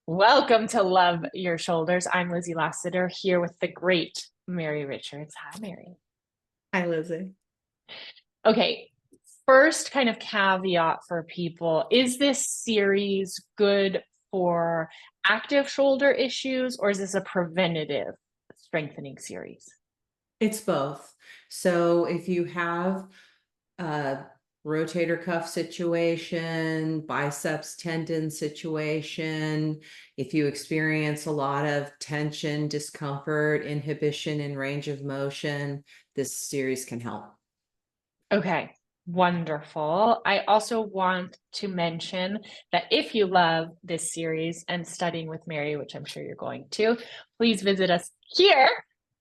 Welcome to Love Your Shoulders. I'm Lizzie Lassiter here with the great Mary Richards. Hi, Mary. Hi, Lizzie. Okay, first kind of caveat for people, is this series good for active shoulder issues or is this a preventative strengthening series? It's both. So if you have a rotator cuff situation, biceps tendon situation, if you experience a lot of tension, discomfort, inhibition in range of motion, this series can help. Okay, wonderful. I also want to mention that if you love this series and studying with Mary, which I'm sure you're going to, please visit us here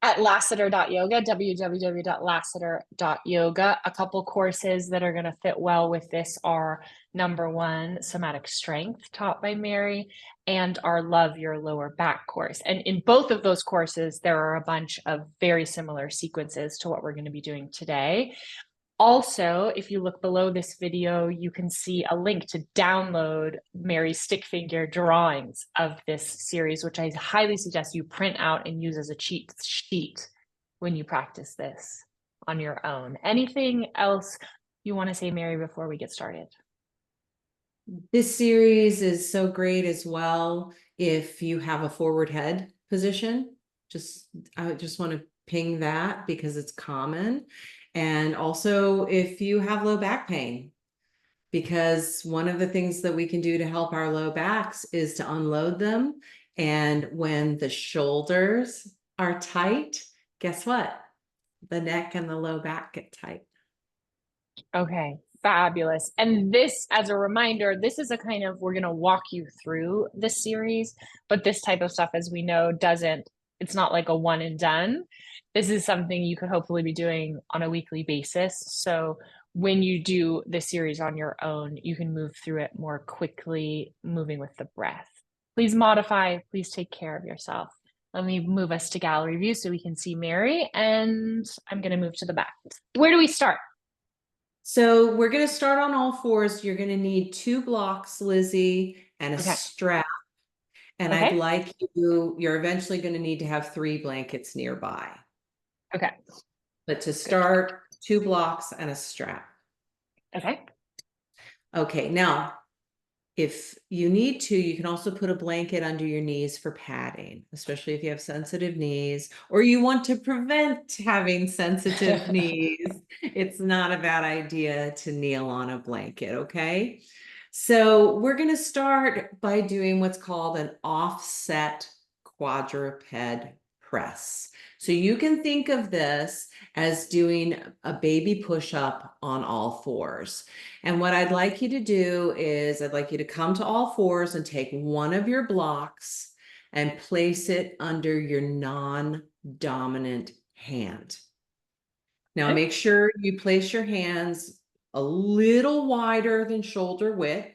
at lassiter.yoga, www.lassiter.yoga. A couple courses that are going to fit well with this are number one, Somatic Strength, taught by Mary, and our Love Your Lower Back course. And in both of those courses, there are a bunch of very similar sequences to what we're going to be doing today. Also, if you look below this video, you can see a link to download Mary's stick figure drawings of this series, which I highly suggest you print out and use as a cheat sheet when you practice this on your own. Anything else you want to say, Mary, before we get started? This series is so great as well if you have a forward head position. I just want to ping that because it's common. And also if you have low back pain, because one of the things that we can do to help our low backs is to unload them. And when the shoulders are tight, guess what? The neck and the low back get tight. Okay, fabulous. And this, as a reminder, this is a kind of, we're going to walk you through this series, but this type of stuff, as we know, it's not like a one and done. This is something you could hopefully be doing on a weekly basis. So when you do this series on your own, you can move through it more quickly, moving with the breath. Please modify, please take care of yourself. Let me move us to gallery view so we can see Mary, and I'm going to move to the back. Where do we start? So we're going to start on all fours. You're going to need 2 blocks, Lizzie, and a Okay. strap. And I'd Okay. like you're eventually going to need to have 3 blankets nearby. Okay. But to Good. start, 2 blocks and a strap. Okay. Okay, now, if you need to, you can also put a blanket under your knees for padding, especially if you have sensitive knees or you want to prevent having sensitive knees. It's not a bad idea to kneel on a blanket, okay? So we're going to start by doing what's called an offset quadruped press. So you can think of this as doing a baby push-up on all fours. And what I'd like you to do is I'd like you to come to all fours and take one of your blocks and place it under your non-dominant hand. Now Okay. make sure you place your hands a little wider than shoulder width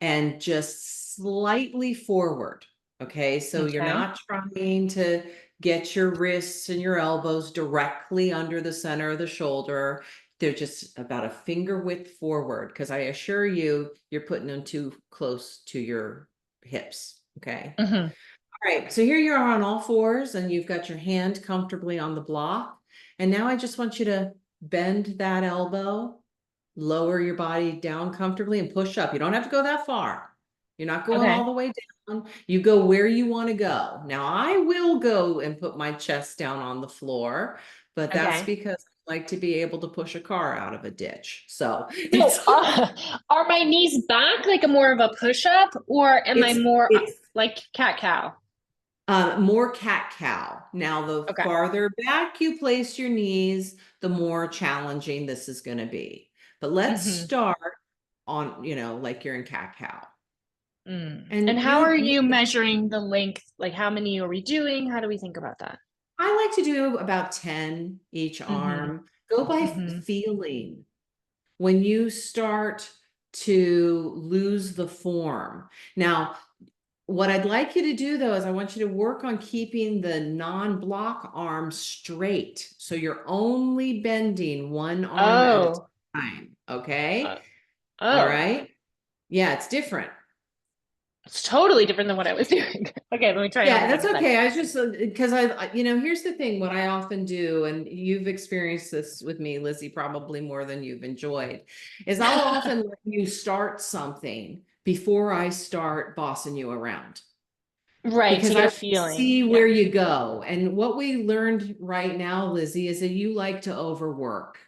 and just slightly forward. Okay, so you're Okay. not trying to get your wrists and your elbows directly under the center of the shoulder. They're just about a finger width forward because I assure you, you're putting them too close to your hips. Okay. Mm-hmm. All right, so here you are on all fours and you've got your hand comfortably on the block. And now I just want you to bend that elbow, lower your body down comfortably and push up. You don't have to go that far. You're not going all Okay. the way down. You go where you want to go. Now I will go and put my chest down on the floor, but that's Okay. because I like to be able to push a car out of a ditch. So So, it's are my knees back like a more of a push-up, or am I it's more it's like cat-cow? more cat-cow. Now, the Okay. farther back you place your knees, the more challenging this is going to be. But let's Mm-hmm. start on, like you're in cat-cow. Mm. And And how are you measuring the length? Like, how many are we doing? How do we think about that? I like to do about 10 each Mm-hmm. arm. Go by Mm-hmm. feeling. When you start to lose the form. Now, what I'd like you to do though is I want you to work on keeping the non-block arm straight. So you're only bending one arm at a Oh. time. Okay. Uh, All oh. right. Yeah, it's different. It's totally different than what I was doing. Okay, let me try it on Yeah, again. that's Hold on. okay. I just, because you know, here's the thing, what I often do, and you've experienced this with me, Lizzie, probably more than you've enjoyed, is I'll often let you start something before I start bossing you around. Right, to Because get I a want to feeling. see Yeah. where you go. And what we learned right now, Lizzie, is that you like to overwork.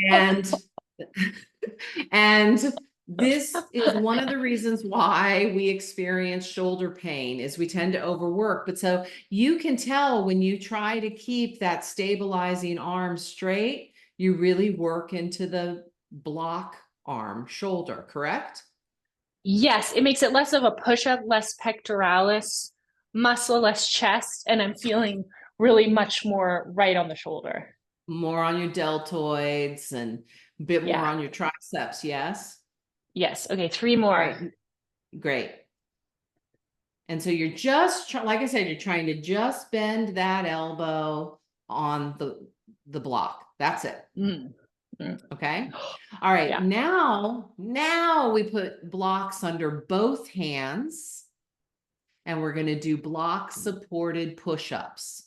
And and this is one of the reasons why we experience shoulder pain is we tend to overwork. But so you can tell when you try to keep that stabilizing arm straight, you really work into the block arm shoulder, correct? Yes, it makes it less of a push-up, less pectoralis muscle, less chest, and I'm feeling really much more right on the shoulder. More on your deltoids and a bit more Yeah. on your triceps, yes? Yes. Okay, three more. Great, great. And so you're just like I said, you're trying to just bend that elbow on the block. That's it. Mm, mm. Okay. All right. Yeah. Now we put blocks under both hands and we're going to do block supported push-ups.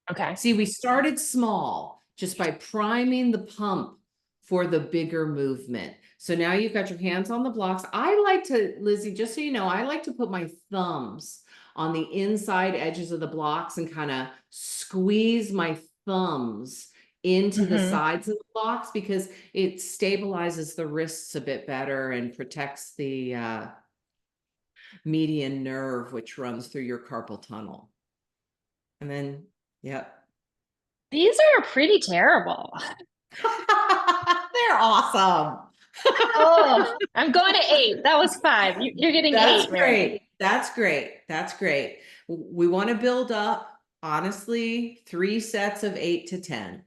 Okay. See, we started small just by priming the pump for the bigger movement. So now you've got your hands on the blocks. I like to, Lizzie, just so you know, I like to put my thumbs on the inside edges of the blocks and kind of squeeze my thumbs into the Hmm. sides of the blocks because it stabilizes the wrists a bit better and protects the median nerve, which runs through your carpal tunnel. And then, yep. These are pretty terrible. They're awesome. Oh, I'm going to 8. That was 5. You're getting That's 8, Mary. great. That's great. That's great. We want to build up, honestly, 3 sets of 8 to 10.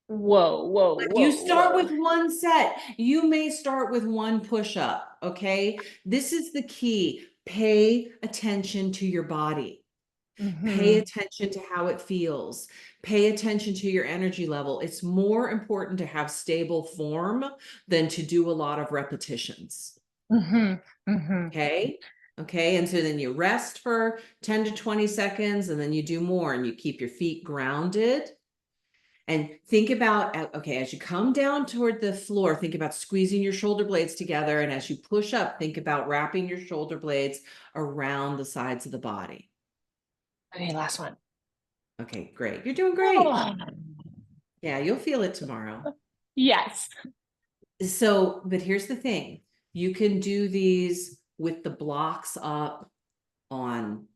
Whoa, whoa, You whoa, start whoa. with one set. You may start with one push up. Okay. This is the key. Pay attention to your body. Pay Hmm. attention to how it feels. Pay attention to your energy level. It's more important to have stable form than to do a lot of repetitions. Hmm. Hmm. Okay. Okay. And so then you rest for 10 to 20 seconds and then you do more and you keep your feet grounded. And think about, okay, as you come down toward the floor, think about squeezing your shoulder blades together. And as you push up, think about wrapping your shoulder blades around the sides of the body. Okay, last one. Okay, great. You're doing great. Oh, Yeah, you'll feel it tomorrow. yes. So, but here's the thing. You can do these with the blocks up on,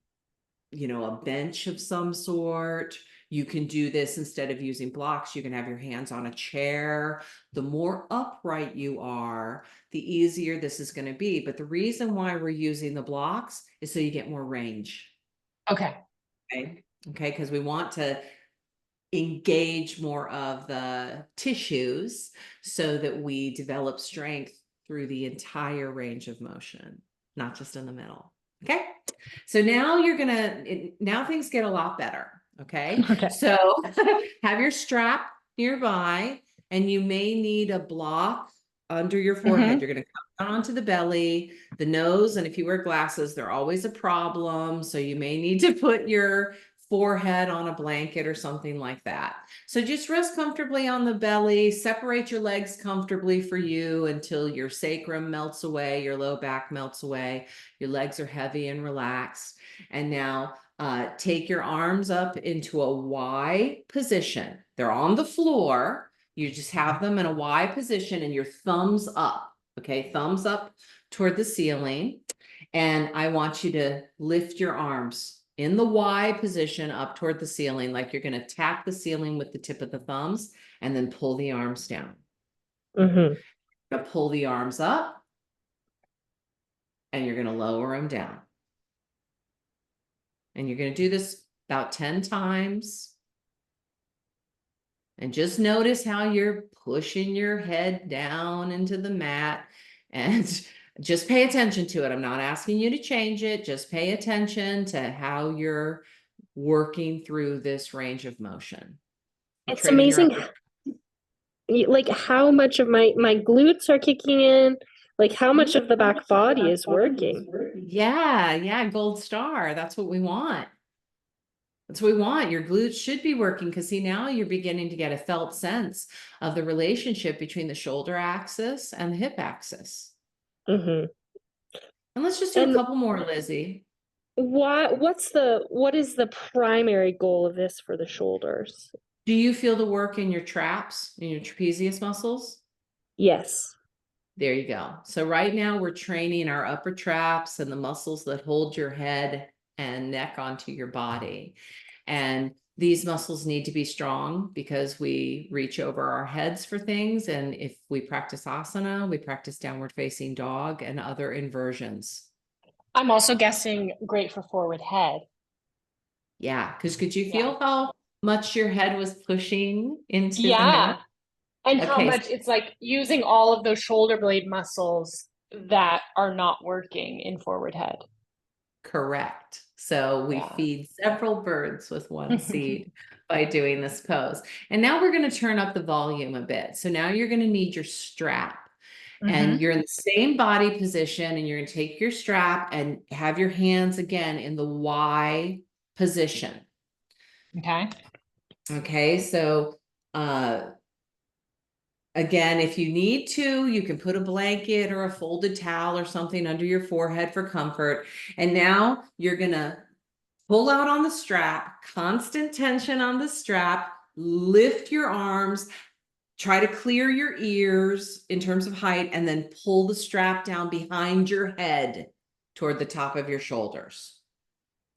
you know, a bench of some sort. You can do this instead of using blocks. You can have your hands on a chair. The more upright you are, the easier this is going to be. But the reason why we're using the blocks is so you get more range. Okay. Okay. Okay. Because we want to engage more of the tissues so that we develop strength through the entire range of motion, not just in the middle. Okay. So now now things get a lot better. Okay. Okay. So have your strap nearby and you may need a block under your forehead. Hmm. You're going to come down onto the belly, the nose, and if you wear glasses, they're always a problem. So you may need to put your forehead on a blanket or something like that. So just rest comfortably on the belly, separate your legs comfortably for you until your sacrum melts away, your low back melts away, your legs are heavy and relaxed. And now take your arms up into a Y position. They're on the floor. You just have them in a Y position and your thumbs up. Okay, thumbs up toward the ceiling. And I want you to lift your arms in the Y position up toward the ceiling, like you're going to tap the ceiling with the tip of the thumbs and then pull the arms down. Hmm. Pull the arms up and you're going to lower them down. And you're going to do this about 10 times. And just notice how you're pushing your head down into the mat and just pay attention to it. I'm not asking you to change it. Just pay attention to how you're working through this range of motion. We're It's training your amazing like how much of my glutes are kicking in, Like how much of the back body is working? Yeah, yeah, gold star. That's what we want. That's what we want. Your glutes should be working because see, now you're beginning to get a felt sense of the relationship between the shoulder axis and the hip axis. Hmm. And let's just do a And couple more, Lizzie. what is the primary goal of this for the shoulders? Do you feel the work in your traps, in your trapezius muscles? Yes. There you go. So right now we're training our upper traps and the muscles that hold your head and neck onto your body. And these muscles need to be strong because we reach over our heads for things. And if we practice asana, we practice downward facing dog and other inversions. I'm also guessing great for forward head. Yeah, because could you Yeah. feel how much your head was pushing into the neck? Yeah. And how Okay, much it's like using all of those shoulder blade muscles that are not working in forward head. correct. So we Yeah. feed several birds with one seed by doing this pose. And now we're going to turn up the volume a bit. So now you're going to need your strap. And Hmm. you're in the same body position, and you're going to take your strap and have your hands again in the Y position. Okay. Okay, so again, if you need to, you can put a blanket or a folded towel or something under your forehead for comfort. And now you're going to pull out on the strap, constant tension on the strap, lift your arms, try to clear your ears in terms of height, and then pull the strap down behind your head toward the top of your shoulders.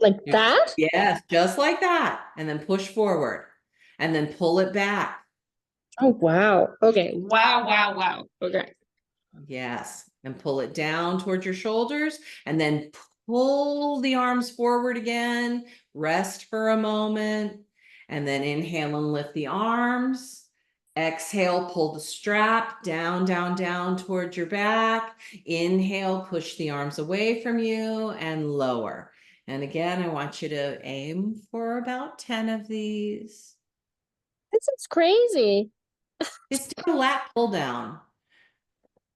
Like that? Yes, just like that. And then push forward and then pull it back. Oh, wow. Okay. Wow, wow, wow. Okay. Yes. And pull it down towards your shoulders and then pull the arms forward again. Rest for a moment and then inhale and lift the arms. Exhale, pull the strap down, down, down towards your back. Inhale, push the arms away from you and lower. And again, I want you to aim for about 10 of these. This is crazy. It's a lat pull down.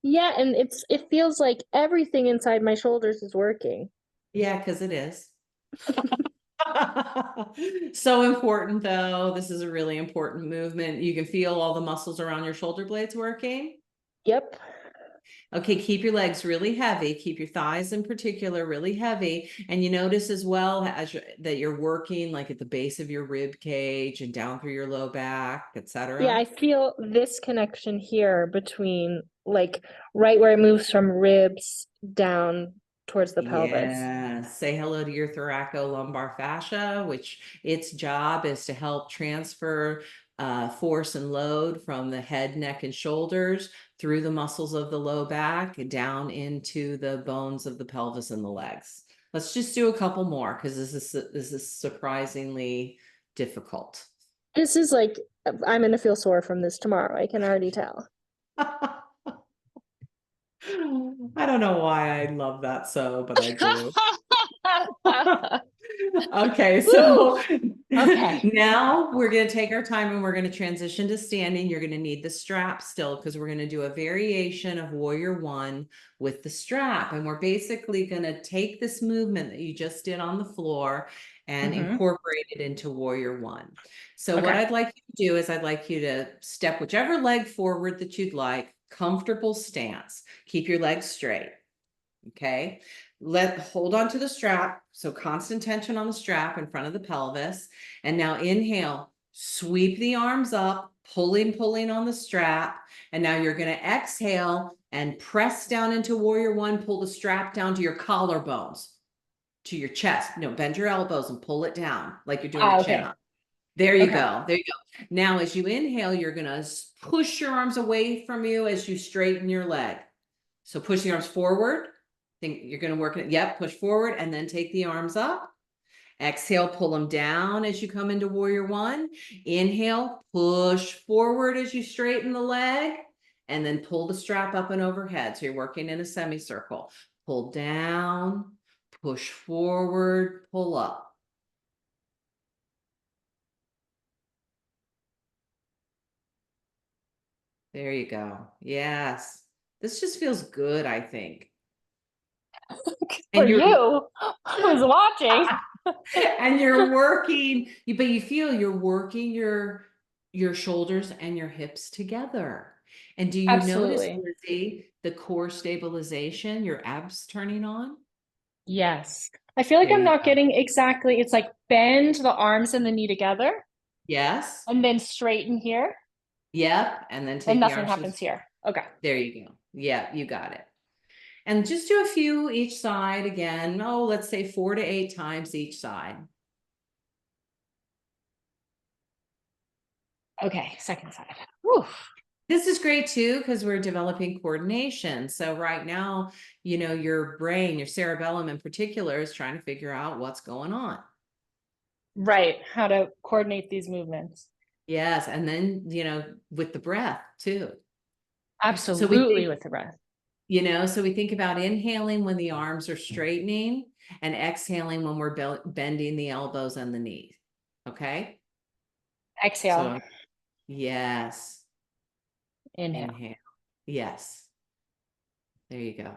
Yeah, and it feels like everything inside my shoulders is working. Yeah, because it is. So important, though. This is a really important movement. You can feel all the muscles around your shoulder blades working. Yep. Okay, keep your legs really heavy. Keep your thighs in particular really heavy. And you notice as well as that you're working like at the base of your rib cage and down through your low back, Yeah, etc. I feel this connection here between like right where it moves from ribs down towards the pelvis. Yeah, say hello to your thoracolumbar fascia, which its job is to help transfer force and load from the head, neck, and shoulders through the muscles of the low back down into the bones of the pelvis and the legs. Let's just do a couple more because this is surprisingly difficult. This is like I'm gonna feel sore from this tomorrow. I can already tell. I don't know why I love that so, but I do. Okay, Woo! so Okay. now we're going to take our time and we're going to transition to standing. You're going to need the strap still because we're going to do a variation of Warrior One with the strap. And we're basically going to take this movement that you just did on the floor and Hmm. incorporate it into Warrior One. So what Okay. I'd like you to do is I'd like you to step whichever leg forward that you'd like, comfortable stance. Keep your legs straight. Okay. Hold on to the strap. So constant tension on the strap in front of the pelvis. And now inhale, sweep the arms up, pulling on the strap. And now you're going to exhale and press down into Warrior One, pull the strap down to your collarbones, to your chest. No, bend your elbows and pull it down like you're doing a chin Okay. up. There you Okay. go. There you go. Now, as you inhale, you're going to push your arms away from you as you straighten your leg. So push the arms forward. Think you're going to work it. Yep. Push forward and then take the arms up. Exhale, pull them down as you come into Warrior One. Inhale, push forward as you straighten the leg and then pull the strap up and overhead. So you're working in a semicircle. Pull down, push forward, pull up. There you go. Yes. This just feels good, I think. For And you're you who's watching. and you're working, but you feel you're working your shoulders and your hips together. And do you notice, Absolutely. Lizzie, the core stabilization, your abs turning on? Yes. I feel like There I'm you not go. getting exactly, it's like bend the arms and the knee together Yes. and then straighten here Yep. And then and take the nothing arms to the, happens here. Okay. there you go. Yeah, you got it. And just do a few each side again. Oh, let's say 4 to 8 times each side. Okay. Second side. Whew. This is great too, because we're developing coordination. So right now, your brain, your cerebellum in particular, is trying to figure out what's going on. Right. How to coordinate these movements. Yes. And then, with the breath too. So we Absolutely think, with the breath. so we think about inhaling when the arms are straightening and exhaling when we're bending the elbows and the knees. Okay. Exhale. So yes. Inhale. Inhale. Yes. There you go.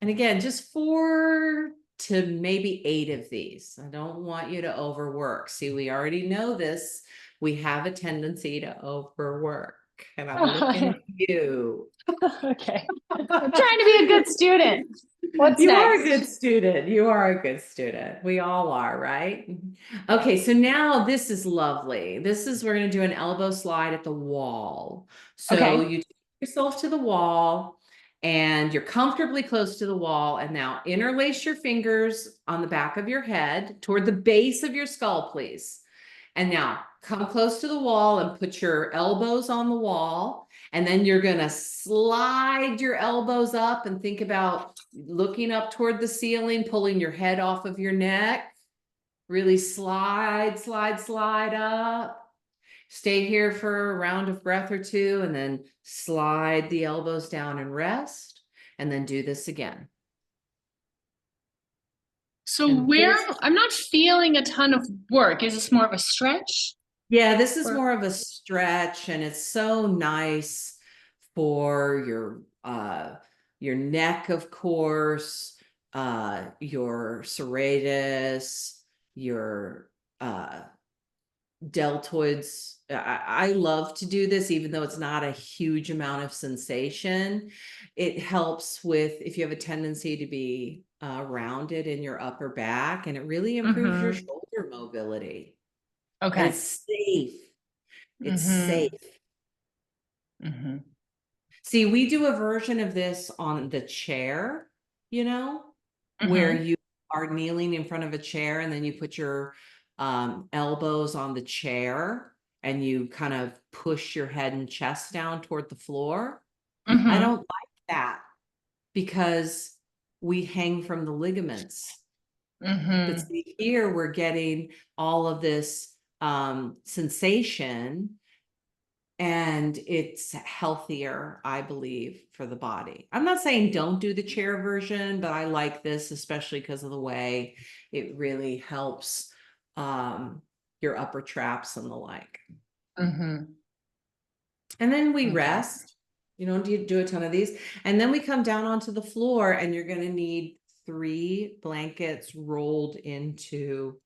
And again, just 4 to maybe 8 of these. I don't want you to overwork. See, we already know this. We have a tendency to overwork. And I'm looking at you. Okay. I'm trying to be a good student. What's You are a next? good student. You are a good student. We all are, right? Okay, so now this is lovely. We're going to do an elbow slide at the wall. So Okay. you take yourself to the wall and you're comfortably close to the wall. And now interlace your fingers on the back of your head toward the base of your skull, please. And now come close to the wall and put your elbows on the wall. And then you're going to slide your elbows up and think about looking up toward the ceiling, pulling your head off of your neck. Really slide, slide, slide up. Stay here for a round of breath or two, and then slide the elbows down and rest. And then do this again. So And where this, I'm not feeling a ton of work. Is this more of a stretch? yeah, this is Or more of a stretch, and it's so nice for your neck, of course, your serratus, your deltoids. I love to do this, even though it's not a huge amount of sensation. It helps with if you have a tendency to be rounded in your upper back, and it really improves your shoulder mobility. And okay. it's safe. It's Mm-hmm. safe. Mm-hmm. See, we do a version of this on the chair, where Mm-hmm. you are kneeling in front of a chair and then you put your elbows on the chair and you kind of push your head and chest down toward the floor. I Mm-hmm. don't like that because we hang from the ligaments. But Mm-hmm. see, here we're getting all of this sensation, and it's healthier, I believe, for the body. I'm not saying don't do the chair version, but I like this, especially because of the way it really helps your upper traps and the like. Mm-hmm. And then we Okay. rest. You don't do a ton of these. And then we come down onto the floor, and you're going to need 3 blankets rolled into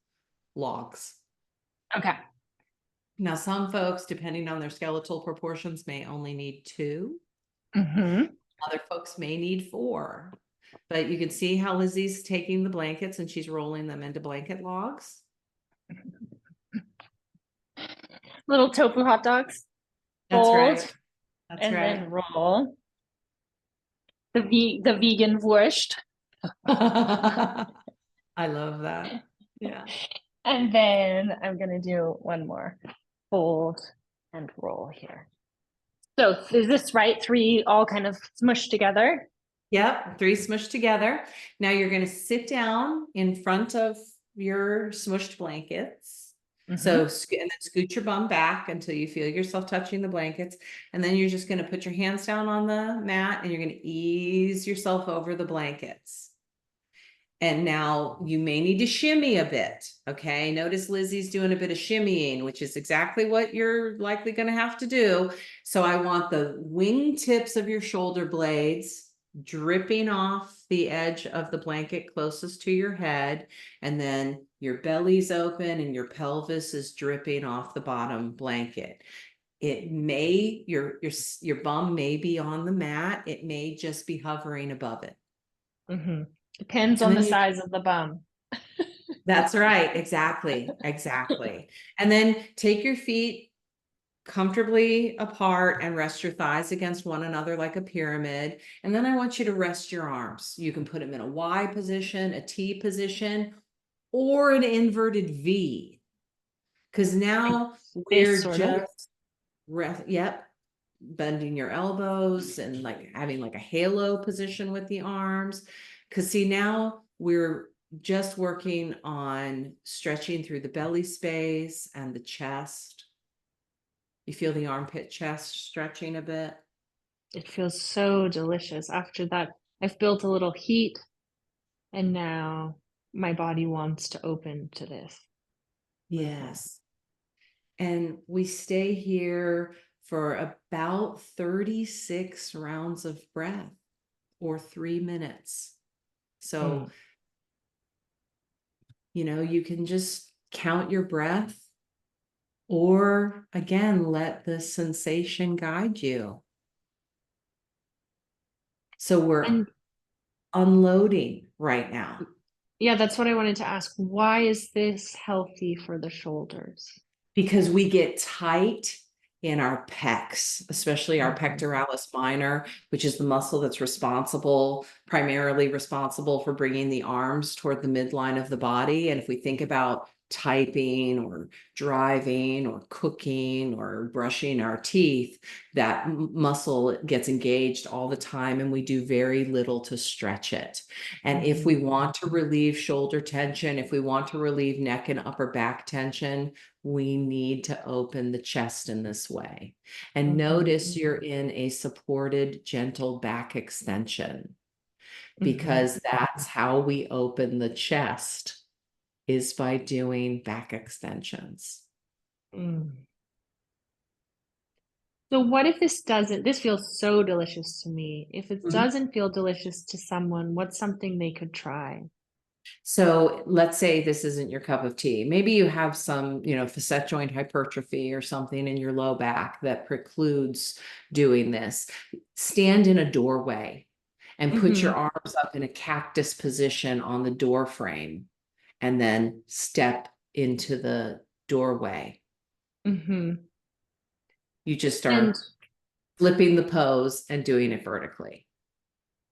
logs. Okay. Now, some folks, depending on their skeletal proportions, may only need 2. Mm-hmm. Other folks may need 4. But you can see how Lizzie's taking the blankets and she's rolling them into blanket logs. Little tofu hot dogs. That's Fold right. That's and right. then roll. The vegan wurst. I love that. Yeah. And then I'm gonna do one more. Fold and roll here. So is this right? 3 all kind of smushed together. Yep. 3 smushed together. Now you're going to sit down in front of your smushed blankets. So, and then scoot your bum back until you feel yourself touching the blankets. And then you're just going to put your hands down on the mat and you're going to ease yourself over the blankets. And now you may need to shimmy a bit. Okay. Notice Lizzie's doing a bit of shimmying, which is exactly what you're likely going to have to do. So I want the wing tips of your shoulder blades dripping off the edge of the blanket closest to your head. And then your belly's open and your pelvis is dripping off the bottom blanket. It may, your bum may be on the mat. It may just be hovering above it. Depends And on then the you size of the bum. That's right. Exactly. Exactly. And then take your feet comfortably apart and rest your thighs against one another like a pyramid. And then I want you to rest your arms. You can put them in a Y position, a T position, or an inverted V. Because now This we're sort of. just yep, bending your elbows and like having like a halo position with the arms. Because see, now we're just working on stretching through the belly space and the chest. You feel the armpit chest stretching a bit. It feels so delicious. After that, I've built a little heat, and now my body wants to open to this. Yes. And we stay here for about 36 rounds of breath or 3 minutes. So, you can just count your breath or again, let the sensation guide you. So we're And unloading right now. yeah, that's what I wanted to ask. Why is this healthy for the shoulders? Because we get tight in our pecs, especially our pectoralis minor, which is the muscle that's primarily responsible for bringing the arms toward the midline of the body. And if we think about typing or driving or cooking or brushing our teeth, that muscle gets engaged all the time and we do very little to stretch it. And if we want to relieve shoulder tension, if we want to relieve neck and upper back tension, we need to open the chest in this way. And notice you're in a supported, gentle back extension because that's how we open the chest is by doing back extensions. So what if this feels so delicious to me. If it doesn't feel delicious to someone, what's something they could try? So let's say this isn't your cup of tea. Maybe you have some, facet joint hypertrophy or something in your low back that precludes doing this. Stand in a doorway and put your arms up in a cactus position on the door frame and then step into the doorway. You just are flipping the pose and doing it vertically.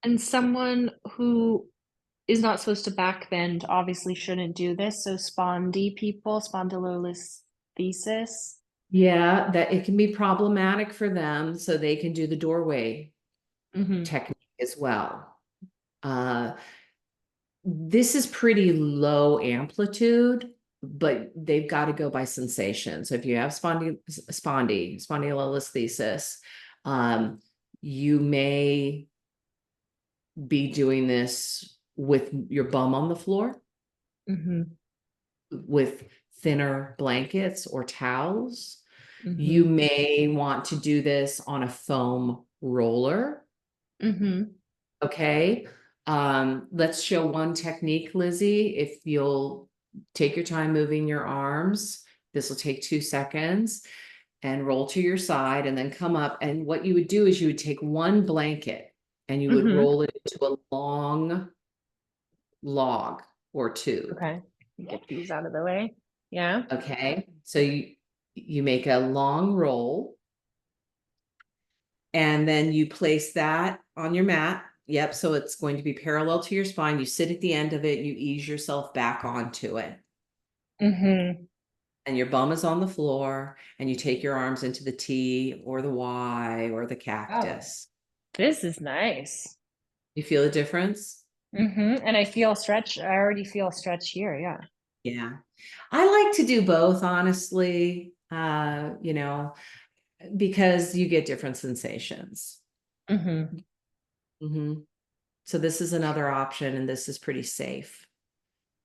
And someone who is not supposed to back bend obviously shouldn't do this. So spondy people, spondylolisthesis. Yeah, that it can be problematic for them, so they can do the doorway technique as well. This is pretty low amplitude, but they've got to go by sensation. So if you have spondylolisthesis, you may be doing this with your bum on the floor, with thinner blankets or towels. You may want to do this on a foam roller. Okay. Let's show one technique, Lizzie. If you'll take your time moving your arms, this will take 2 seconds and roll to your side and then come up. And what you would do is you would take one blanket and you would roll it into a long log or two. Okay. Get these out of the way. Yeah. Okay. So you make a long roll and then you place that on your mat. Yep. So it's going to be parallel to your spine. You sit at the end of it, you ease yourself back onto it. And your bum is on the floor and you take your arms into the T or the Y or the cactus. This is nice. You feel the difference? And I feel stretch. I already feel stretch here. Yeah. Yeah. I like to do both, honestly, because you get different sensations. So this is another option, and this is pretty safe.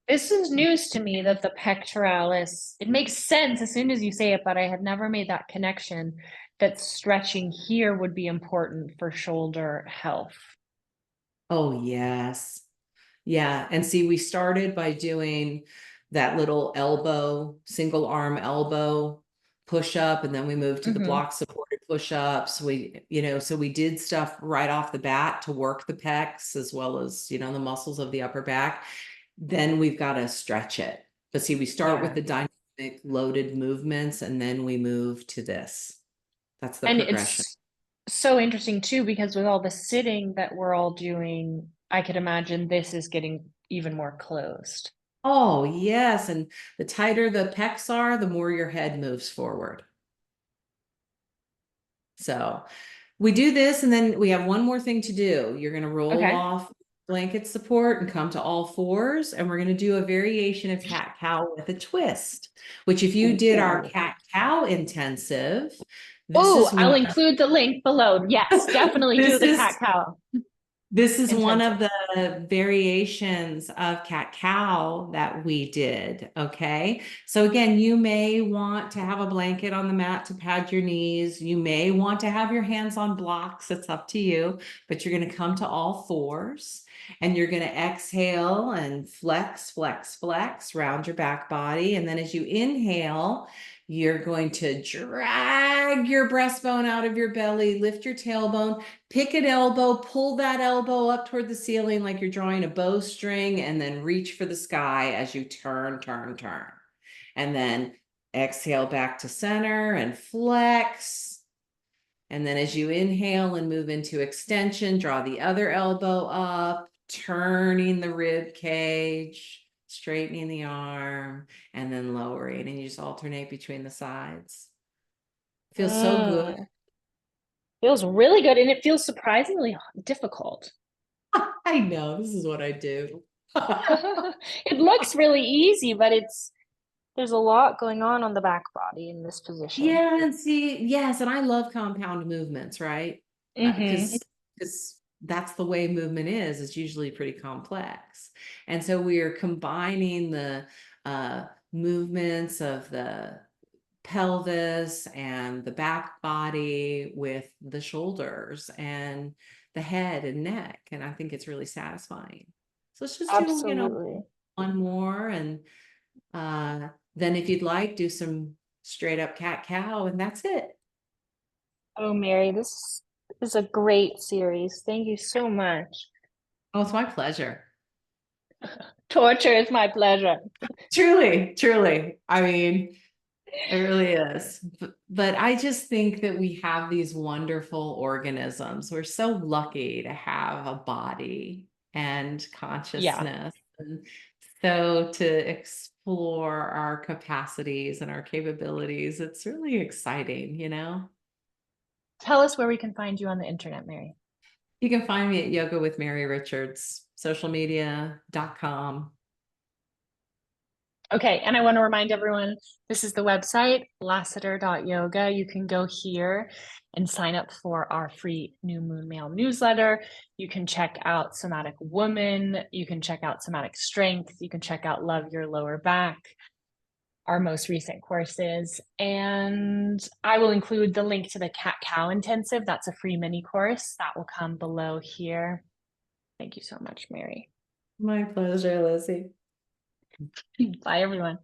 This is news to me that the pectoralis, it makes sense as soon as you say it, but I had never made that connection that stretching here would be important for shoulder health. Oh, yes. Yeah. And see, we started by doing that little elbow, single arm elbow push up, and then we moved to the block supported push ups. So we did stuff right off the bat to work the pecs as well as, the muscles of the upper back. Then we've got to stretch it. But see, we start with the dynamic loaded movements, and then we move to this. That's the And progression. it's so interesting too, because with all the sitting that we're all doing, I could imagine this is getting even more closed. Oh, yes. And the tighter the pecs are, the more your head moves forward. So we do this, and then we have one more thing to do. You're going to roll Okay. off blanket support and come to all fours, and we're going to do a variation of cat cow with a twist, which if you did our cat cow intensive, this Oh, is I'll one, include the link below. Yes, definitely do this the is cat cow. This is one of Intensive. the variations of cat cow that we did. Okay. So again, you may want to have a blanket on the mat to pad your knees. You may want to have your hands on blocks. It's up to you, but you're going to come to all fours, and you're going to exhale and flex, flex, flex, round your back body. And then as you inhale, you're going to drag your breastbone out of your belly, lift your tailbone, pick an elbow, pull that elbow up toward the ceiling like you're drawing a bowstring, and then reach for the sky as you turn, turn, turn. And then exhale back to center and flex. And then as you inhale and move into extension, draw the other elbow up, turning the rib cage, straightening the arm, and then lowering. And you just alternate between the sides. Feels so good. Feels really good, and it feels surprisingly difficult. I know, this is what I do. It looks really easy, but there's a lot going on the back body in this position. Yeah, and see, yes, and I love compound movements, right? Because that's the way movement is. It's usually pretty complex. And so we are combining the movements of the pelvis and the back body with the shoulders and the head and neck. And I think it's really satisfying. So let's just do, Absolutely. one more, and then if you'd like, do some straight up cat cow, and that's it. Oh, Mary, this is a great series. Thank you so much. Oh, it's my pleasure. Torture is my pleasure. Truly, truly. I mean, it really is. But I just think that we have these wonderful organisms. We're so lucky to have a body and consciousness. And so to explore our capacities and our capabilities, it's really exciting, Tell us where we can find you on the internet, Mary. You can find me at Yoga with Mary Richards, socialmedia.com. Okay, and I want to remind everyone, this is the website, lassiter.yoga. You can go here and sign up for our free New Moon Mail newsletter. You can check out Somatic Woman. You can check out Somatic Strength. You can check out Love Your Lower Back, our most recent courses. And I will include the link to the Cat Cow Intensive. That's a free mini course that will come below here. Thank you so much, Mary. My pleasure, Lizzie. Bye, everyone.